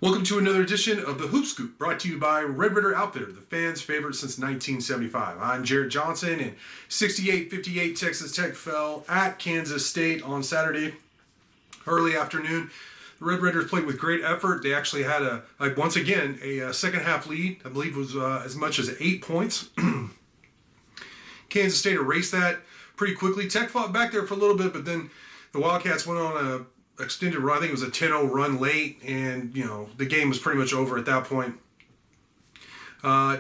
Welcome to another edition of the Hoop Scoop, brought to you by Red Ritter Outfitter, the fans' favorite since 1975. I'm Jared Johnson, and 68-58 Texas Tech fell at Kansas State on Saturday early afternoon. The Red Raiders played with great effort. They actually had once again a second half lead. I believe it was as much as 8 points. Kansas State erased that pretty quickly. Tech fought back there for a little bit, but then the Wildcats went on a extended run. I think it was a 10-0 run late, and the game was pretty much over at that point.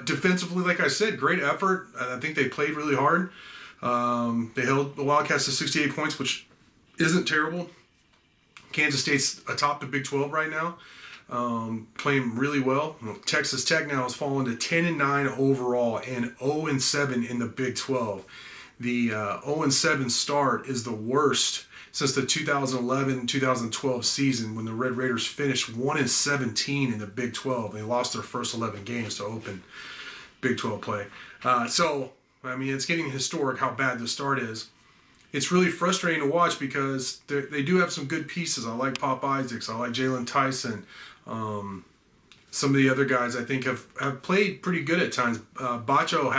Defensively, like I said, great effort. I think they played really hard. They held the Wildcats to 68 points, which isn't terrible. Kansas State's atop the Big 12 right now, playing really well. Texas Tech now has fallen to 10-9 overall and 0-7 in the Big 12. The 0-7 start is the worst since the 2011-2012 season, when the Red Raiders finished 1-17 in the Big 12. They lost their first 11 games to open Big 12 play. It's getting historic how bad the start is. It's really frustrating to watch because they do have some good pieces. I like Pop Isaacs. I like Jalen Tyson. Some of the other guys I think have played pretty good at times. Daniel Batcho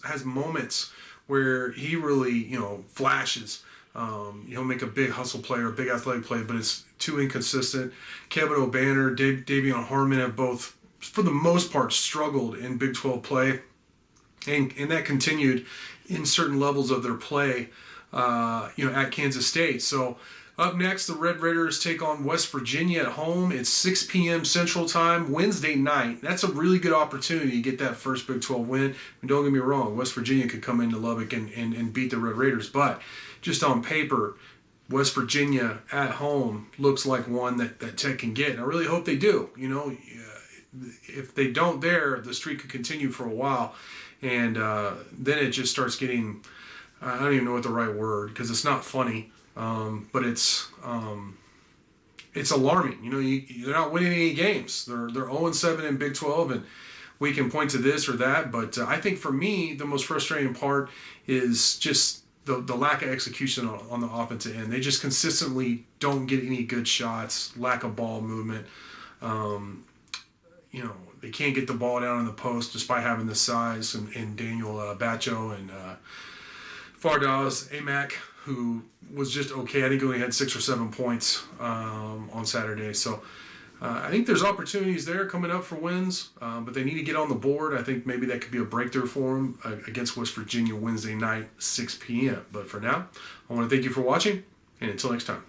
has moments where he really, flashes. He'll make a big hustle play or a big athletic play, but it's too inconsistent. Kevin O'Banner, Davion Harmon have both, for the most part, struggled in Big 12 play. And that continued in certain levels of their play, at Kansas State. So up next, the Red Raiders take on West Virginia at home. It's 6 p.m. Central Time, Wednesday night. That's a really good opportunity to get that first Big 12 win. And don't get me wrong, West Virginia could come into Lubbock and beat the Red Raiders. But just on paper, West Virginia at home looks like one that Tech can get. And I really hope they do. If they don't there, the streak could continue for a while. And then it just starts getting, I don't even know what the right word, because it's not funny. But it's alarming. They're not winning any games. They're 0-7 in Big 12, and we can point to this or that. But I think for me, the most frustrating part is just the lack of execution on the offensive end. They just consistently don't get any good shots. Lack of ball movement. They can't get the ball down in the post despite having the size. And Daniel Batcho and Fardaws Amac, who was just okay. I think he only had 6 or 7 points on Saturday. So I think there's opportunities there coming up for wins, but they need to get on the board. I think maybe that could be a breakthrough for them against West Virginia Wednesday night, 6 p.m. But for now, I want to thank you for watching, and until next time.